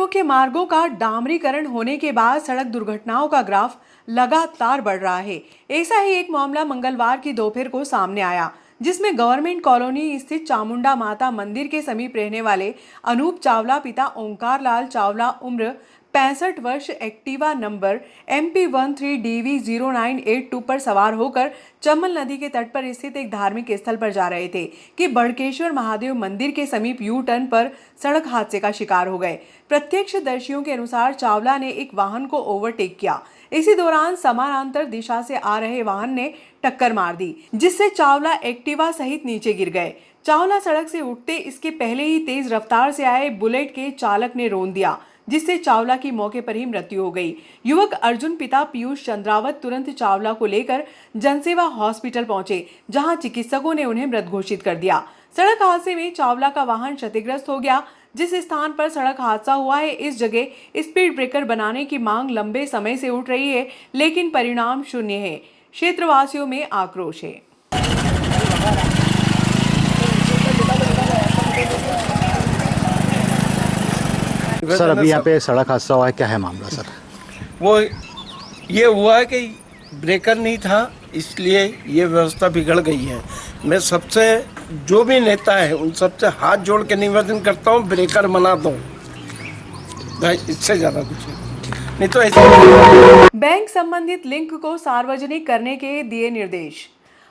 मुख्य मार्गों का डामरीकरण होने के बाद सड़क दुर्घटनाओं का ग्राफ लगातार बढ़ रहा है। ऐसा ही एक मामला मंगलवार की दोपहर को सामने आया, जिसमें गवर्नमेंट कॉलोनी स्थित चामुंडा माता मंदिर के समीप रहने वाले अनूप चावला पिता ओंकार लाल चावला उम्र 65 वर्ष एक्टिवा नंबर MP13DV0982 पर सवार होकर चम्बल नदी के तट पर स्थित एक धार्मिक स्थल पर जा रहे थे कि बड़केश्वर महादेव मंदिर के समीप यू टर्न पर सड़क हादसे का शिकार हो गए। प्रत्यक्षदर्शियों के अनुसार चावला ने एक वाहन को ओवरटेक किया। इसी दौरान समानांतर दिशा से आ रहे वाहन ने टक्कर मार दी, जिससे चावला एक्टिवा सहित नीचे गिर गए। चावला सड़क से उठते इसके पहले ही तेज रफ्तार से आए बुलेट के चालक ने रौंद दिया, जिससे चावला की मौके पर ही मृत्यु हो गई। युवक अर्जुन पिता पीयूष चंद्रावत तुरंत चावला को लेकर जनसेवा हॉस्पिटल पहुंचे, जहां चिकित्सकों ने उन्हें मृत घोषित कर दिया। सड़क हादसे में चावला का वाहन क्षतिग्रस्त हो गया। जिस स्थान पर सड़क हादसा हुआ है, इस जगह स्पीड ब्रेकर बनाने की मांग लंबे समय से उठ रही है, लेकिन परिणाम शून्य है। क्षेत्रवासियों में आक्रोश है। सर, अभी यहाँ पे सड़क हादसा हुआ है, क्या है मामला सर? वो ये हुआ है कि ब्रेकर नहीं था, इसलिए ये व्यवस्था बिगड़ गई है। मैं सबसे जो भी नेता है उन सबसे हाथ जोड़ के निवेदन करता हूँ, ब्रेकर बना दो, इससे ज़्यादा कुछ नहीं तो ऐसे। बैंक संबंधित लिंक को सार्वजनिक करने के दिए निर्देश।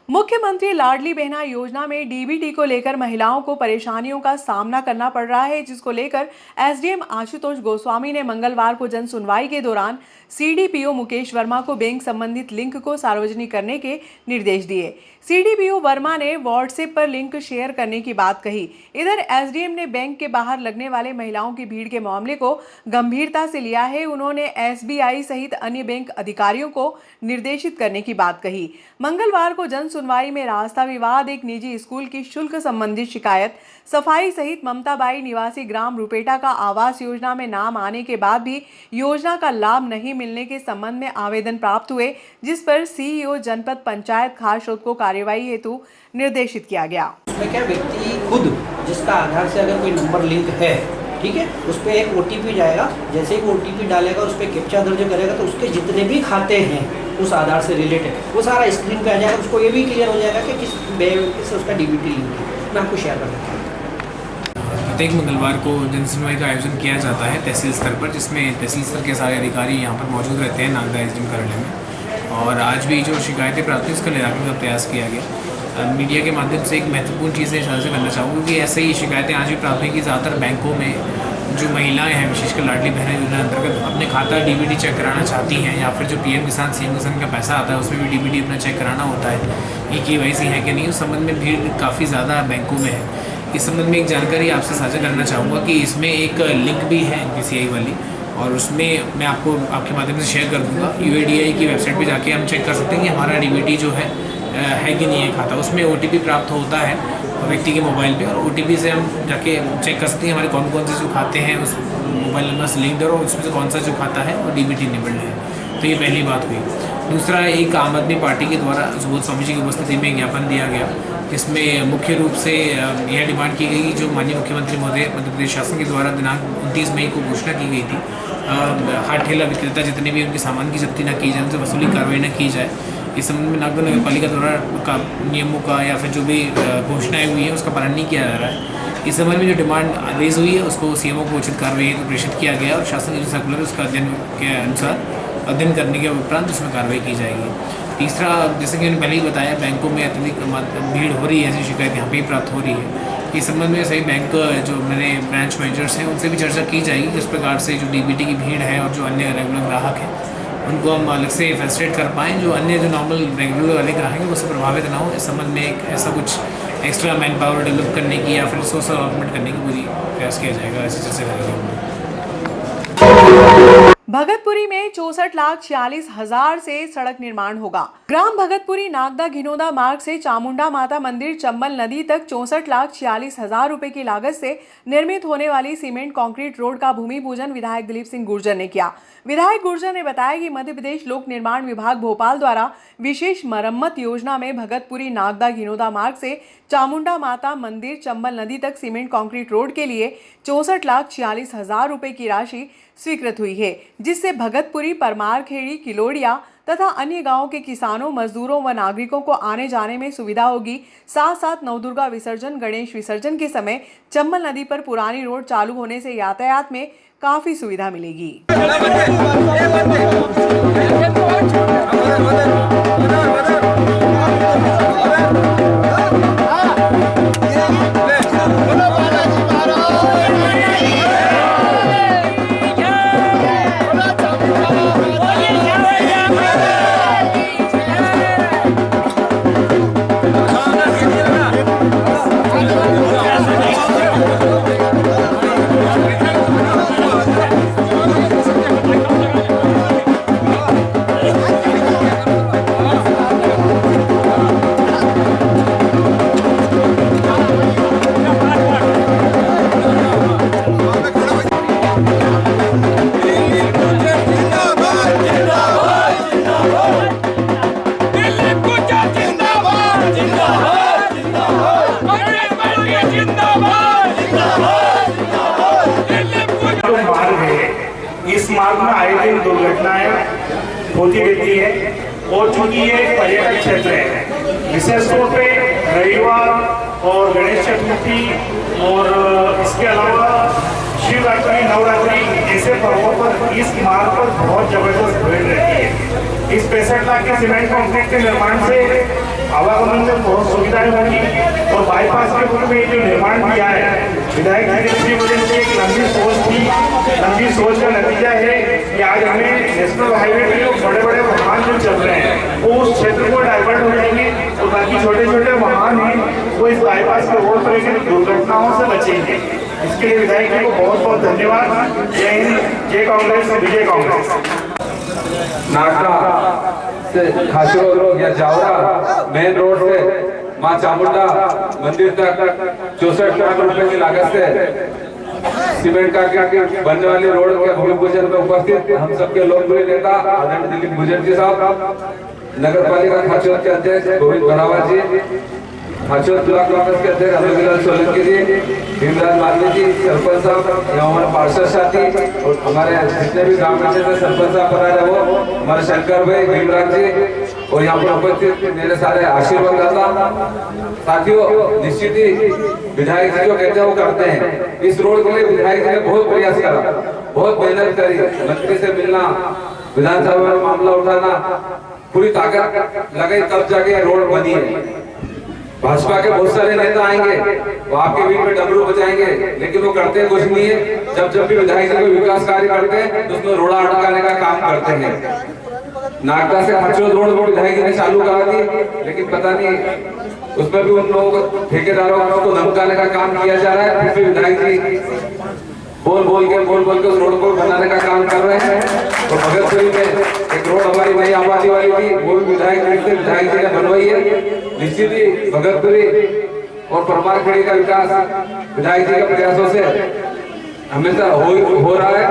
मुख्यमंत्री लाडली बहना योजना में डीबीटी को लेकर महिलाओं को परेशानियों का सामना करना पड़ रहा है, जिसको लेकर एसडीएम आशुतोष गोस्वामी ने मंगलवार को जन सुनवाई के दौरान सीडीपीओ मुकेश वर्मा को बैंक संबंधित लिंक को सार्वजनिक करने के निर्देश दिए। सीडीपीओ वर्मा ने व्हाट्सएप पर लिंक शेयर करने की बात कही। इधर एसडीएम ने बैंक के बाहर लगने वाले महिलाओं की भीड़ के मामले को गंभीरता से लिया है। उन्होंने एसबीआई सहित अन्य बैंक अधिकारियों को निर्देशित करने की बात कही। मंगलवार को जन सुनवाई में रास्ता विवाद, एक निजी स्कूल की शुल्क संबंधित शिकायत, सफाई सहित ममताबाई निवासी ग्राम रुपेटा का आवास योजना में नाम आने के बाद भी योजना का लाभ नहीं मिलने के संबंध में आवेदन प्राप्त हुए, जिस पर सीईओ जनपद पंचायत खारशोद को कार्यवाही हेतु निर्देशित किया गया। उसमें क्या व्यक्ति खुद जिसका आधार से अगर कोई नंबर लिंक है, ठीक है, उस पर एक ओटीपी जाएगा। जैसे ही ओटीपी डालेगा, उस पर कैप्चा दर्ज करेगा, तो उसके जितने भी खाते हैं उस आधार से रिलेटेड वो सारा स्क्रीन पे आ जाएगा। उसको ये भी क्लियर हो जाएगा कि किस बैंक से उसका डीबीटी लिंक है। मैं आपको शेयर कर देता हूँ। प्रत्येक मंगलवार को जनसुनवाई का आयोजन किया जाता है तहसील स्तर पर, जिसमें तहसील स्तर के सारे अधिकारी यहाँ पर मौजूद रहते हैं नागदा एसडीएम कार्यालय में। और आज भी जो शिकायतें प्राप्त हुई उसका निराकरण का प्रयास किया गया। मीडिया के माध्यम से एक महत्वपूर्ण चीज़ साझा करना चाहूँगा, क्योंकि ऐसे ही शिकायतें आज भी प्राप्त हुई कि ज़्यादातर बैंकों में जो महिलाएं हैं, विशेषकर लाडली बहना योजना अंतर्गत अपने खाता डीबीटी चेक कराना चाहती हैं, या फिर जो पीएम किसान सीएम किसान का पैसा आता है उसमें भी डीबीटी अपना चेक कराना होता है। ये केवाईसी है कि नहीं, उस संबंध में भीड़ काफ़ी ज़्यादा बैंकों में है। इस संबंध में एक जानकारी आपसे साझा करना चाहूँगा कि इसमें एक लिंक भी है NPCI वाली, और उसमें मैं आपको आपके माध्यम से शेयर कर दूँगा। UIDAI की वेबसाइट पर जाके हम चेक कर सकते हैं कि हमारा डीबीटी जो है कि नहीं है खाता। उसमें OTP प्राप्त होता है व्यक्ति के मोबाइल पे, और OTP से हम जाके चेक कर सकते हैं हमारे कौन कौन से जो खाते हैं उस मोबाइल नंबर से लिंक और उसमें से कौन सा जो खाता है और डीबीटी इनेबल्ड है। तो ये पहली बात हुई। दूसरा, एक आम आदमी पार्टी के द्वारा सुबोध स्वामी जी की उपस्थिति में ज्ञापन दिया गया, जिसमें मुख्य रूप से यह डिमांड की गई जो माननीय मुख्यमंत्री महोदय मध्य प्रदेश शासन के द्वारा दिनांक 29 मई को घोषणा की गई थी, हाट ठेला विक्रेता जितने भी उनके सामान की जब्ती न की जाए, उनसे वसूली कार्रवाई न की जाए। इस संबंध में नागदा नगर पालिका द्वारा का नियमों का या फिर जो भी घोषणाएं हुई है उसका पालन नहीं किया जा रहा है। इस संबंध में जो डिमांड रेज हुई है उसको सीएमओ को उचित कार्रवाई हेतु प्रेषित किया गया, और शासन की जो सर्कुलर है उसका अध्ययन के अनुसार अध्ययन करने के उपरांत उसमें कार्रवाई की जाएगी। तीसरा, जैसे कि मैंने पहले ही बताया, बैंकों में अत्यधिक भीड़ हो रही है, ऐसी शिकायत यहाँ पे ही प्राप्त हो रही है। इस संबंध में सभी बैंक जो मेरे ब्रांच मैनेजर्स हैं उनसे भी चर्चा की जाएगी, किस प्रकार से जो डीबीटी की भीड़ है और जो अन्य रेगुलर ग्राहक हैं उनको हम अलग से फैसिलिटेट कर पाएँ, जो अन्य जो नॉर्मल रेगुलर वाले ग्राहक हैं उससे प्रभावित ना हो। इस संबंध में एक ऐसा कुछ एक्स्ट्रा मैन पावर डेवलप करने की या फिर रिसोर्स अलॉटमेंट करने की पूरी प्रयास किया जाएगा। ऐसे चर्चा करेंगे। भगतपुरी में 64,46,000 से सड़क निर्माण होगा। ग्राम भगतपुरी नागदा घिनौदा मार्ग से चामुंडा माता मंदिर चंबल नदी तक 64,46,000 रुपए की लागत से निर्मित होने वाली सीमेंट कंक्रीट रोड का भूमि पूजन विधायक दिलीप सिंह गुर्जर ने किया। विधायक गुर्जर ने बताया कि मध्य प्रदेश लोक निर्माण विभाग भोपाल द्वारा विशेष मरम्मत योजना में भगतपुरी नागदा घिनौदा मार्ग से चामुंडा माता मंदिर चंबल नदी तक सीमेंट कंक्रीट रोड के लिए 64,46,000 रुपए की राशि स्वीकृत हुई है, जिससे भगतपुरी, परमारखेड़ी, किलोड़िया तथा अन्य गांवों के किसानों, मजदूरों व नागरिकों को आने जाने में सुविधा होगी। साथ साथ नवदुर्गा विसर्जन, गणेश विसर्जन के समय चंबल नदी पर पुरानी रोड चालू होने से यातायात में काफी सुविधा मिलेगी। इस मार्ग में आए दिन दुर्घटनाएं होती रहती है और चूंकि ये पर्यटक क्षेत्र है, विशेष तौर पे रविवार और गणेश चतुर्थी और इसके अलावा शिवरात्रि, नवरात्रि ऐसे पर्वों पर इस मार्ग पर बहुत जबरदस्त भीड़ रहती है। इस 65 लाख के सीमेंट कॉन्क्रीट के निर्माण से आवागमन में बहुत सुविधाएं होंगी और बाईपास के रूप में जो निर्माण किया है, विधायक की वजह से एक लंबी सोच थी। लंबी सोच का नतीजा है कि आज हमें नेशनल हाईवे पे जो बड़े बड़े वाहन जो चल रहे हैं वो उस क्षेत्र को डाइवर्ट हो जाएंगे और बाकी छोटे छोटे वाहन हैं वो इस बाईपास के रोड पर एक दुर्घटनाओं से बचेंगे। इसके लिए विधायक जी को बहुत बहुत धन्यवाद। जय हिंद, जय कांग्रेस, विजय कांग्रेस। नागदा से खासरोड या जावरा मेन रोड से मां चामुंडा मंदिर तक 64 लाख रुपए की लागत से सीमेंट का बनने वाली रोड के भूमि पूजन में उपस्थित हम सबके लोकप्रिय नेता दिलीप गुर्जर जी साहब, नगर पालिका खाचोर के अध्यक्ष गोविंद बनावा जी, खाचोर ब्लॉक कांग्रेस के अध्यक्ष अमरलाल सोलंकी जी, भीमराज मालवी जी, सरपंच साहब, हमारे पार्षद साथी और हमारे जितने भी ग्राम पंचायत सरपंच साहब बना रहे वो हमारे शंकर भाई, भीमराज जी और यहाँ पर उपस्थित मेरे सारे आशीर्वाद दाता साथियों, निश्चित ही विधायक जी जो कहते हैं वो करते हैं। इस रोड के लिए विधायक जी ने बहुत प्रयास करा, बहुत मेहनत करी, मंत्री से मिलना, विधानसभा में मामला उठाना, पूरी ताकत लगाई तब जाके रोड बनी है। भाजपा के बहुत सारे नेता आएंगे वो आपके बीच में डमरू बजाएंगे, लेकिन वो करते कुछ नहीं है। जब भी विधायक जी कोई विकास कार्य करते हैं तो उसमें रोड़ा अटकाने का काम करते हैं। नागदा से खाचोर रोड वो विधायक जी ने चालू करा दी, लेकिन पता नहीं उसमें भी उन लोगों ठेकेदारों को धमकाने का काम किया जा रहा है। फिर भी विधायक जी बोल बोल के उस रोड को बनाने का काम कर रहे हैं। तो भगतपुरी में एक रोड हमारी नई आबादी वाली थी, वो भी विधायक जी ने बनवाई है। निश्चित ही भगतपुरी और परमारखेड़ी का विकास विधायक जी के प्रयासों से हमेशा हो रहा है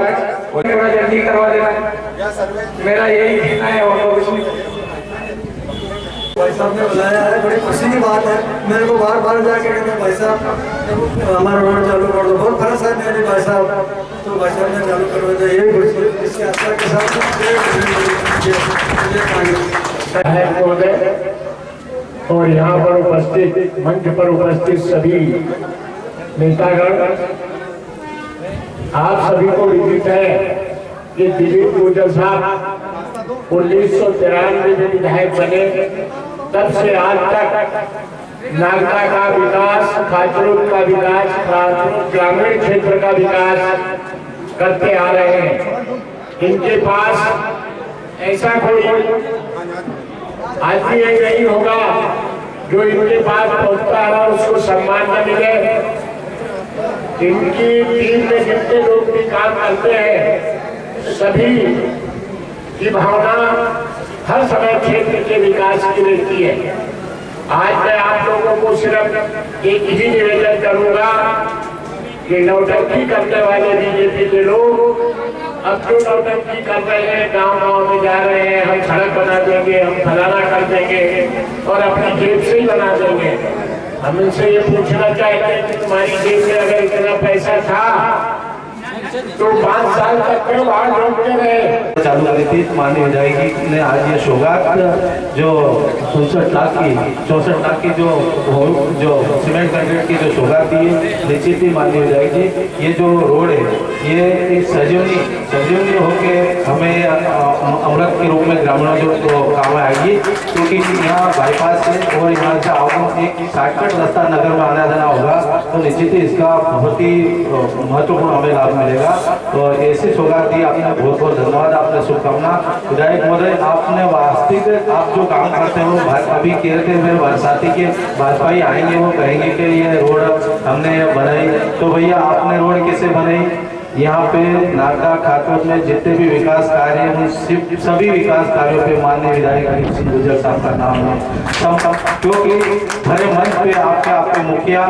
और थोड़ा जल्दी करवा देना मेरा यही कहना है। और भाई साहब ने बुलाया है, बड़ी खुशी की बात है। मेरे को बार बार जाके कहते भाई साहब हमारा रोड चालू कर दो, बहुत फर्क है मेरे भाई साहब, तो भाई साहब ने चालू करवा दिया। यही खुशी इसके आशा के साथ और यहाँ पर उपस्थित मंच पर उपस्थित सभी नेतागण, आप सभी को विदित है कि दिलीप गुर्जर साहब 1993 में विधायक बने, तब से आज तक नागदा का विकास, खाचरोड का विकास, खाचरोड ग्रामीण क्षेत्र का विकास करते आ रहे हैं। इनके पास ऐसा कोई आदमी नहीं होगा जो इनके पास पहुंचता है उसको सम्मान न मिले। इनकी टीम में जितने लोग भी काम करते हैं सभी की भावना हर समय क्षेत्र के विकास की रहती है। आज मैं आप लोगों को सिर्फ एक ही निवेदन करूंगा कि नौटंकी करने वाले बीजेपी के लोग अब जो नौटंकी कर रहे हैं, गांव-गांव में जा रहे हैं, हम सड़क बना देंगे, हम फलाना कर देंगे और अपनी जेब से ही बना देंगे। हम इनसे ये पूछना चाहते हैं कि तुम्हारी जेब में अगर इतना पैसा था तो 5 साल तक क्यों बाहर रोकते रहे? चालू करी थी माननीय विधायक ने आज ये सौगात जो 64 लाख की जो सीमेंट कंक्रीट की जो सौगात दी है निश्चित ही माननीय विधायक जी ये जो रोड है ये संजीवनी होके हमें अमृत के रूप में ग्रामीणों जो काम आएगी, क्योंकि यहाँ बाईपास से और यहाँ से आओ एक शॉर्टकट रास्ता नगर में आना जाना होगा, तो निश्चित ही इसका बहुत ही महत्वपूर्ण हमें लाभ मिलेगा। तो ऐसी सौगात दी आपने, बहुत बहुत धन्यवाद, आपने शुभकामना। विधायक महोदय आपने वास्तविक आप जो काम करते हो अभी कह रहे थे मेरे बरसाती के भाजपा आएंगे वो कहेंगे कि ये रोड हमने बनाई, तो भैया आपने रोड कैसे बनाई? यहाँ पे नागदा खातों में जितने भी विकास कार्य हैं सभी विकास कार्यों पे माननीय विधायक दिलीप सिंह गुर्जर साहब का नाम है, क्योंकि भरे मंच पे आपके मुखिया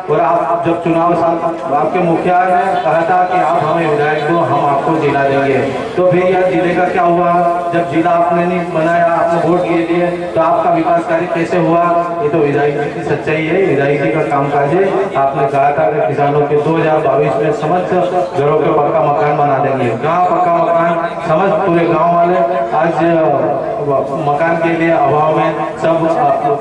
और आप जब चुनाव साल आपके मुखिया ने कहा था कि आप हमें विधायक दो, हम आपको जिला देंगे, तो फिर यह जिले का क्या हुआ? जब जिला आपने नहीं बनाया, आपने वोट दिए दिए, तो आपका विकास कार्य कैसे हुआ? ये तो विधायक जी की सच्चाई है, विधायक जी का कामकाज है। आपने कहा था कि किसानों के 2022 में समस्त घरों के पक्का मकान बना देंगे। कहाँ पक्का मकान? समझ पूरे गांव वाले आज मकान के लिए अभाव में सब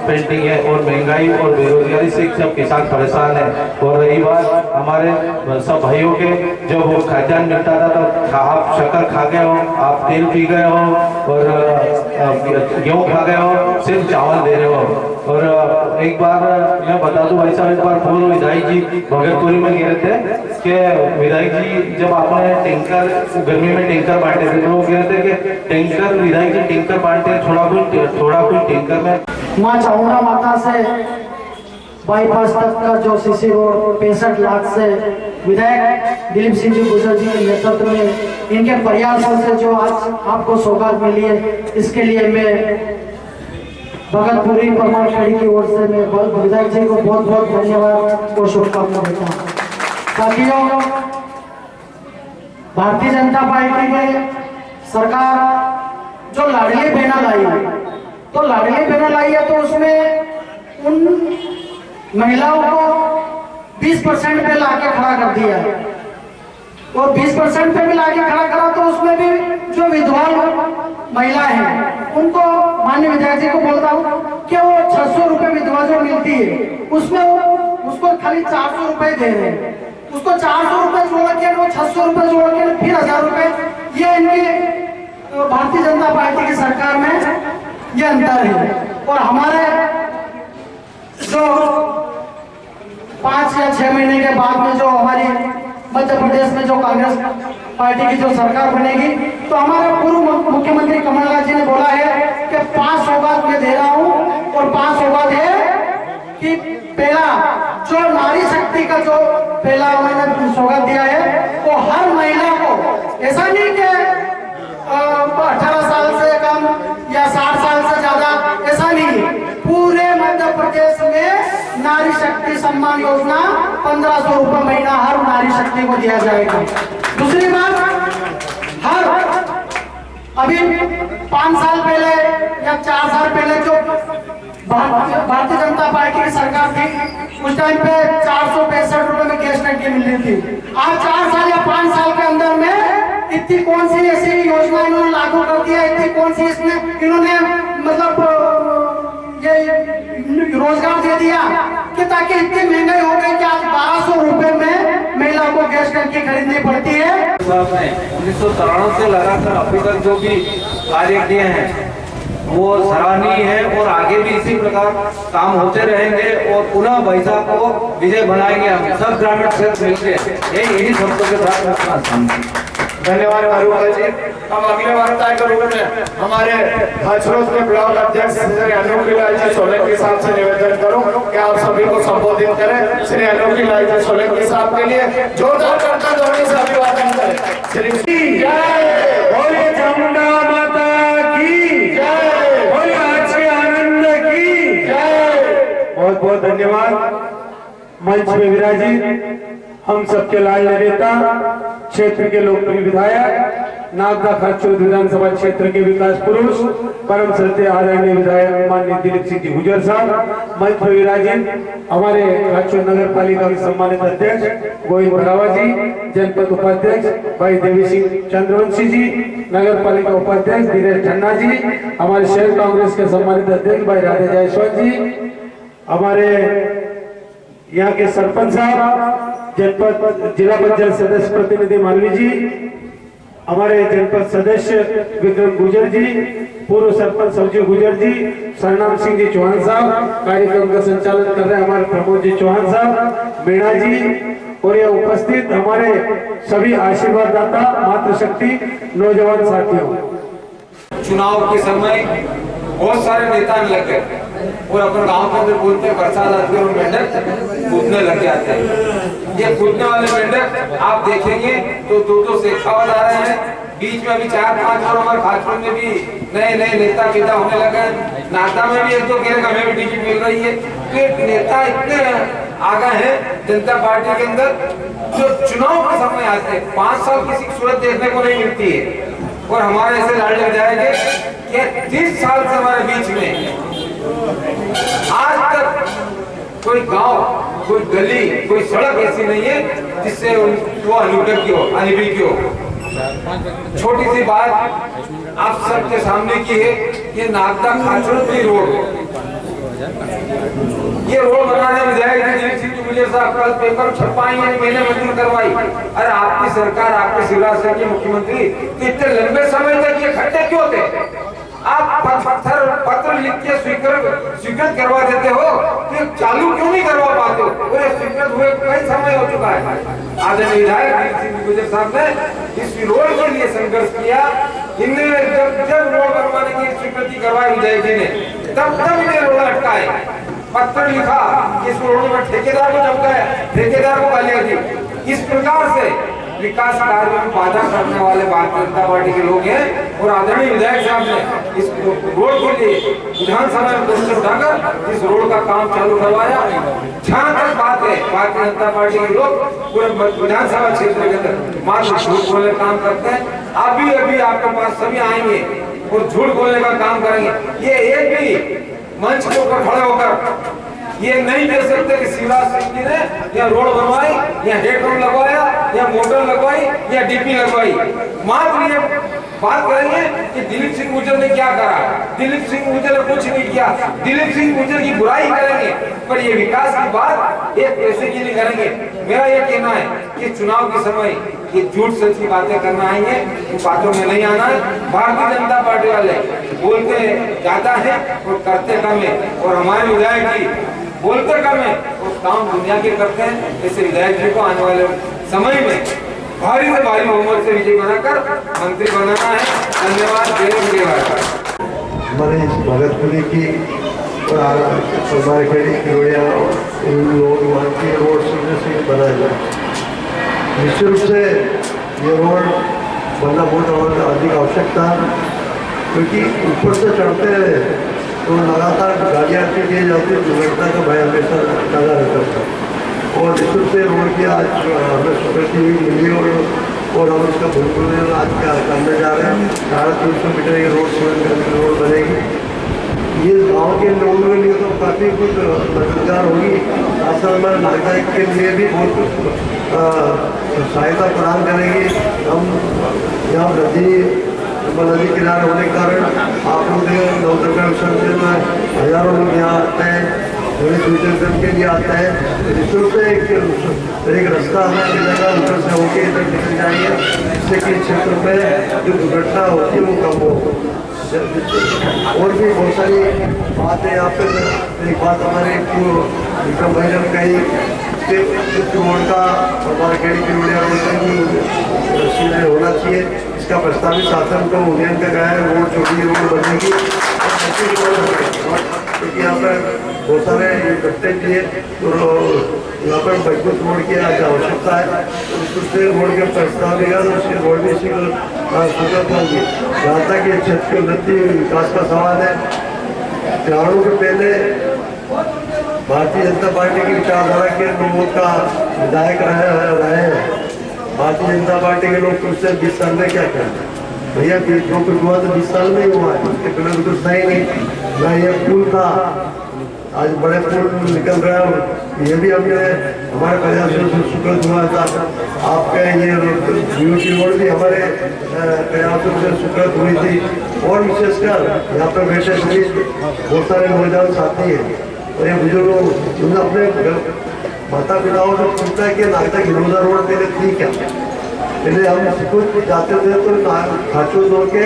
पेंटिंग है और महंगाई और बेरोजगारी से सब किसान परेशान है। और रही बात हमारे सब भाइयों के, जब वो खाद्यान्न मिलता था तो आप शक्कर खा गए हो, आप तेल पी गए हो और गेहूँ खा गए हो, सिर्फ चावल दे रहे हो। और एक बार मैं बता दूं भाई साहब, एक बार पूर्व विधायक जी भगतपुरी में गए थे कि विधायक जी जब आपने टैंकर गर्मी में टैंकर बांटे थे तो वो कह रहे थे कि टैंकर विधायक जी टैंकर बांटे थोड़ा कुछ टैंकर में। माँ चामुंडा माता से बाईपास तक का जो सीसी रोड 65 लाख से विधायक दिलीप सिंह जी गुर्जर जी के नेतृत्व में इनके प्रयासों से जो आज आपको सौगात मिली है, इसके लिए मैं भगतपुरी परमार खेड़ी की ओर से मैं विधायक जी को बहुत बहुत धन्यवाद और शुभकामना देता हूँ। साथियों, भारतीय जनता पार्टी की सरकार जो लाडली बहना लाई है, तो लाडली बहना लाई है तो उसमें उन महिलाओं को 20% पे लाके खड़ा कर दिया है, और 20% पे भी लाके खड़ा करा तो उसमें भी जो विधवा महिला है उनको माननीय विधायक जी को बोलता हूँ कि वो 600 रुपए विधवा जो मिलती है उसमें उसको खाली 400 रुपए दे रहे हैं, उसको 400 रुपए जोड़ के वो 600 रुपए जोड़ के फिर 1000 रुपए। ये इनकी भारतीय जनता पार्टी की सरकार में ये अंतर है। और हमारे जो 5 या 6 महीने के बाद में जो हमारी मध्य प्रदेश में जो कांग्रेस पार्टी की जो सरकार बनेगी, तो हमारे पूर्व मुख्यमंत्री कमलनाथ जी ने बोला है कि 5 सौगात मैं दे रहा हूं, और 5 सौगात है कि पहला जो नारी शक्ति का जो पहला उन्होंने सौगात दिया है वो हर महिला को, ऐसा नहीं कि 18 साल से कम या 60 साल से ज्यादा, ऐसा नहीं, पूरे मध्य प्रदेश में नारी शक्ति सम्मान योजना 1500 रुपए महीना हर नारी शक्ति को दिया जाएगा। दूसरी बात, हर अभी 5 साल पहले या 4 साल पहले जो भारतीय जनता पार्टी की सरकार थी उस टाइम पे 465 रुपए में गैस टंकी मिल रही थी। आज 4 साल या 5 साल के अंदर में इतनी कौन सी ऐसी योजना इन्होंने लागू कर दिया, इतनी कौन सी इसमें इन्होंने मतलब ये रोजगार दे दिया कि ताकि इतनी महंगाई हो गई कि आज 1200 रुपए में महिला को गैस टंकी खरीदनी पड़ती है। 1993 से लगाकर अभी तक जो भी कार्य किए हैं वो सराहनीय है, और आगे भी इसी प्रकार काम होते रहेंगे और पुनः बैसा को विजय बनाएंगे। हम सब ग्रामीण क्षेत्र मिलकर यही शब्दों के साथ धन्यवाद मारूवाला जी। हम अगले वार्ता करोगे हमारे हाथरोज के ब्लॉक अध्यक्ष श्री अनोखी लाल जी सोलंकी साहब से निवेदन करूं कि आप सभी को संबोधित करें। श्री अनोखी लाल जी सोलंकी साहब के लिए जोरदार करता ध्वनि से अभिवादन करें। श्री जय बोलिए चामुंडा माता की जय, बोलिए आज के आनंद की जय। बहुत बहुत धन्यवाद। मंच में विराजित हम सबके लाडले नेता, क्षेत्र के लोकप्रिय विधायक, नागदा खाचोद विधानसभा क्षेत्र के विकास पुरुष, परम श्रद्धेय आदरणीय विधायक माननीय दिलीप सिंह जी गुजर साहब, मंच में विराजित हमारे खाचोद नगर पालिका के सम्मानित अध्यक्ष गोविंद भरावा जी, जनपद उपाध्यक्ष भाई देवी सिंह चंद्रवंशी जी, नगर पालिका उपाध्यक्ष धीरेश ठन्ना जी, हमारे शहर कांग्रेस के सम्मानित अध्यक्ष भाई राधे जायसवाल जी, हमारे यहाँ के सरपंच साहब, जनपद जिला पंचायत सदस्य प्रतिनिधि मालवी जी, हमारे जनपद सदस्य विक्रम गुजर जी, पूर्व सरपंच सवजी गुजर जी, सरनाम सिंह जी चौहान साहब, कार्यक्रम का संचालन कर रहे हैं हमारे प्रमोद जी चौहान साहब, मीणा जी, और यह उपस्थित हमारे सभी आशीर्वाद दाता, मातृशक्ति, नौजवान साथियों। चुनाव के समय बहुत सारे नेता लग गए और अपने गांव के अंदर बोलते हैं बरसात आती है और मेंढक कूदने लग जाते हैं। ये कूदने वाले मेंढक आप देखेंगे तो दो शेखावत आ रहे हैं, बीच में अभी 4-5 और हमारे खासपुर में भी नए नए नेता पैदा होने लगे हैं, नागदा में भी 1-2 कह रहे हमें भी टिकट मिल रही है। तो नेता इतने आगे हैं जनता पार्टी के अंदर, जो चुनाव के समय आते हैं 5 साल किसी की सूरत देखने को नहीं मिलती है। और हमारे ऐसे लाडले विधायक कि 30 साल से हमारे बीच में आज तक कोई गांव, कोई गली, कोई सड़क ऐसी नहीं है जिससे वो अनुभवी की हो। छोटी सी बात आप सबके सामने की है, ये नागदा खाचोद की रोड, ये रोड बनाने में जाएगी मुझे कल पेपर छपाई मैंने मंजूर करवाई। अरे आपकी सरकार, आपके शिवराज सिंह जी मुख्यमंत्री, तो इतने लंबे समय तक ये खड्डे क्यों थे? आप पत्र लिख के स्वीकृत करवा देते हो, कि चालू क्यों नहीं करवा पाते हो? स्वीकृत हुए कई समय हो चुका है। आदरणीय विधायक सिंह गुजर साहब ने इस रोड के लिए संघर्ष किया। इनने जब रोड बनवाने की स्वीकृति करवाई विधायक जी ने, तब इन्हें रोड अटकाए, पत्र लिखा कि इस रोड में ठेकेदार को चमकाया, ठेकेदार को गालियां दी। इस प्रकार से विकास कार्यों में बाधा करने वाले भारतीय जनता पार्टी के लोग हैं। और आदरणीय विधायक साहब ने इस रोड के लिए विधानसभा में प्रश्न उठाकर इस रोड का काम चालू करवाया। जहां तक बात है, भारतीय जनता पार्टी के लोग पूरे विधानसभा क्षेत्र के अंदर मात्र झूठ बोलने का काम करते हैं। अभी आपके पास सभी आएंगे और झूठ बोलने का काम करेंगे। ये एक भी मंच के ऊपर खड़े होकर ये नहीं कह सकते कि शिवराज सिंह जी ने या रोड बनवाई, या हेडपंप लगवाया, या मोटर लगवाई, या डीपी लगवाई। मात्र ये बात करेंगे कि दिलीप सिंह गुजर ने क्या करा, दिलीप सिंह गुजर ने कुछ नहीं किया, दिलीप सिंह गुजर की बुराई करेंगे, पर ये विकास की बात एक पैसे की नहीं करेंगे। मेरा ये कहना है कि चुनाव के समय ये झूठ सच की बातें करना आएंगे, इन बातों में नहीं आना है। भारतीय जनता पार्टी वाले बोलते ज्यादा है और करते कम है, और हमारे विधायक जी बोलते कम है और काम दुनिया के करते हैं। ऐसे विधायक जी को आने वाले समय में भारी से भारी बहुमत से विजय बनाकर मंत्री बनाना है। धन्यवाद। हमारे भगतपुरी की और हमारे खेड़ी किरोड़िया लोग वहाँ की रोड से बनाया जाए। निश्चित रूप से ये रोड बनना बहुत अधिक आवश्यकता, क्योंकि ऊपर से चढ़ते तो लगातार गाड़ियाँ की जाती, दुर्घटना का भय हमेशा लगा रहता था। और निश्चित रूप से रोड की आज हमें स्वीकृति मिली और हम इसका भूमिपूजन आज करने जा रहे हैं। 350 मीटर की रोड बनेगी। ये गांव के लोगों के लिए तो काफ़ी कुछ मददगार होगी, असल में नागदा के लिए भी बहुत कुछ सहायता प्रदान करेगी। हम यहाँ नदी किनारे होने के कारण आप लोग नवदुर्गा विसर्जन में हजारों लोग यहाँ आते हैं, गणेश विसर्जन के लिए आते हैं। निश्चित से एक रास्ता हमें मिलेगा, उधर से होके इधर निकल जाएंगे, जिससे कि क्षेत्र में जो दुर्घटना होती है वो कम हो। और भी बहुत सारी बातें यहाँ पर। एक बात हमारे विक्रम भाई ने कही कि इस रोड का हमारे खेड़ी किरोड़िया रोड का भी होना चाहिए। इसका प्रस्तावित शासन को उन्नयन का गया है। रोड छोटी रोड बनेगी क्योंकि यहाँ पर बहुत सारे इकट्ठे किए तो यहाँ पर मजबूत रोड की आज आवश्यकता है। तो दूसरे रोड के प्रस्ताव देगा तो उसके रोड भी स्वीकृत होंगी। जहाँ तक ये क्षेत्र की उन्नति विकास का सवाल है, चुनावों के पहले भारतीय जनता पार्टी की विचारधारा के लोगों का विधायक रहे हैं। भारतीय जनता पार्टी के लोग पिछले 20 साल में क्या करते हैं भैया, जो कुछ हुआ तो 20 साल में ही हुआ है। उसके पहले तो सही नहीं ना, ये पुल था, आज बड़े पुल निकल रहा है। ये भी हमने हमारे प्रयासों से स्वीकृत हुआ था। आपके ये यूटी रोड भी हमारे प्रयासों से स्वीकृत हुई थी। और विशेषकर यहाँ पर बैठे सभी बहुत सारे नौजवान साथी हैं और ये बुजुर्गों उन्होंने अपने माता पिताओं से पूछता है कि नागदा गिरोजा रोड पहले थी क्या। पहले हम कुछ जाते थे तो खाचो दो के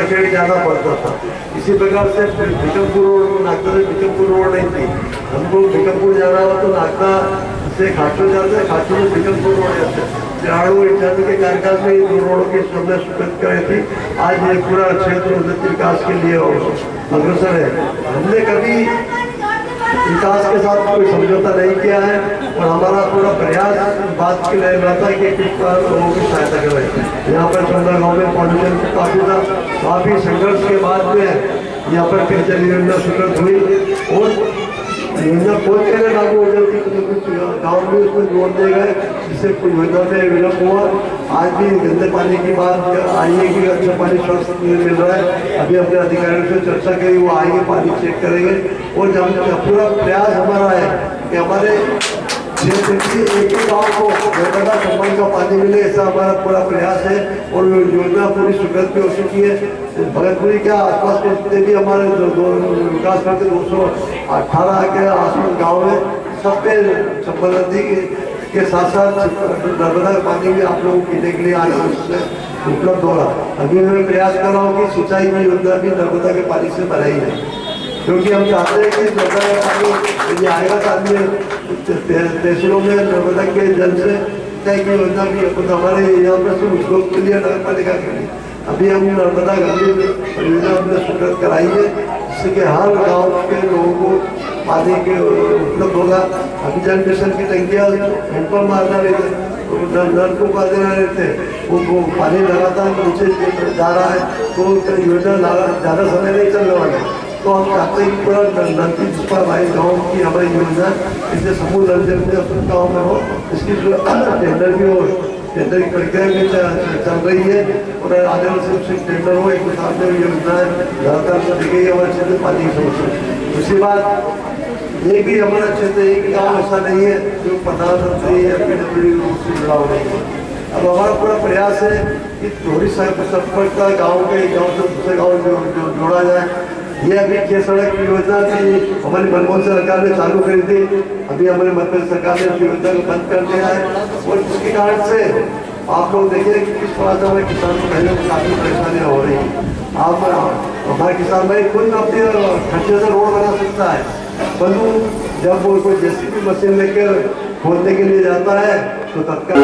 खेड़ जाना पड़ता था। इसी प्रकार से बिकमपुर रोड, नागदा से बिकमपुर रोड नहीं थी। हमको बिकमपुर जाना हो तो नागदा से खाचो जाते, खाचो से बिकमपुर रोड जाते। चुनाव इत्यादि के कार्यकाल में इन 2 रोडों की हमने स्वीकृत कराई थी। आज ये पूरा क्षेत्र उन्नति विकास के लिए अग्रसर है। हमने कभी विकास के साथ कोई समझौता नहीं किया है और हमारा पूरा प्रयास इस बात के लिए रहता है कि किस तरह लोगों की सहायता करें। यहाँ पर चंदा गाँव में पॉल्यूशन काफ़ी था, काफ़ी संघर्ष के बाद में यहाँ पर फिर जल योजना स्वीकृत हुई और योजना बहुत पहले लागू हो जाती है। कुछ गाँव में उसमें जोड़ दिए गए जिससे कुछ योजना में विलम्ब हुआ। आज भी गंदे पानी की बात आई है कि अच्छा पानी स्वस्थ मिल रहा है। अभी अपने अधिकारियों से चर्चा करी, वो आएंगे, पानी चेक करेंगे और जब पूरा प्रयास हमारा है कि हमारे क्षेत्र की एक ही गाँव को नर्मदा संबंध का पानी मिले, ऐसा हमारा पूरा प्रयास है। और योजना पूरी स्वीकृत भी हो चुकी है। भगतपुरी के आसपास के जितने भी हमारे विकास करते 218 के आसपास गाँव है, सब पे चंबल नदी के साथ साथ नर्मदा का पानी भी आप लोगों को पीने के लिए आज उपलब्ध होगा। अभी मैं प्रयास कर रहा हूँ कि सिंचाई की योजना भी नर्मदा के पानी से बनाई है, क्योंकि हम चाहते हैं कि नर्मदा का पानी ये आएगा तो अन्य तहसीलों में नर्मदा के जल से सिंचाई की योजना भी हमारे यहाँ पर सिर्फ उद्योग के लिए, नगर पालिका के लिए अभी हम नर्मदा गंदी परियोजना हमने स्वीकृत कराई है, जिससे कि हर गाँव के लोगों को पानी के उपलब्ध होगा। अभी जल मिशन की टंकियाँ हैंडपम्प मारना रहते, नलकूप का देना रहते, वो पानी लगातार नीचे जा रहा है तो योजना ज़्यादा समय नहीं चलने वाला। तो हम चाहते हैं कि पूरा नलकी जिसका हमारे गाँव की हमारी योजना इससे समूह नल जल में अपने गाँव में हो, इसकी जो टेंडर भी हो, टेंडर की प्रक्रिया भी चल रही है और आने वाले से टेंडर हो। एक साल में योजनाएं लगातार से दी गई है हमारे क्षेत्र पानी की समस्या। दूसरी बात ये भी हमारा क्षेत्र एक गाँव ऐसा नहीं है जो प्रधानमंत्री या पीडब्ल्यूडी रूप से जुड़ा हुआ है। अब हमारा पूरा प्रयास है कि थोड़ी संपर्क का गाँव के गाँव से दूसरे गाँव जोड़ा जाए। ये अभी 6 सड़क की योजना थी, हमारी मनमोहन सरकार ने चालू करी थी। अभी हमारे मध्य सरकार ने इस योजना को बंद कर दिया है और जिसके कारण से आप लोग देखिए कि किस तरह से हमारे किसानों को काफ़ी परेशानियाँ हो रही हैं। आप हमारे किसान भाई खुद अपने खर्चे से रोड बना सकता है, परंतु जब वो कोई जेसीबी मशीन लेकर खोदने के लिए जाता है तो तत्काल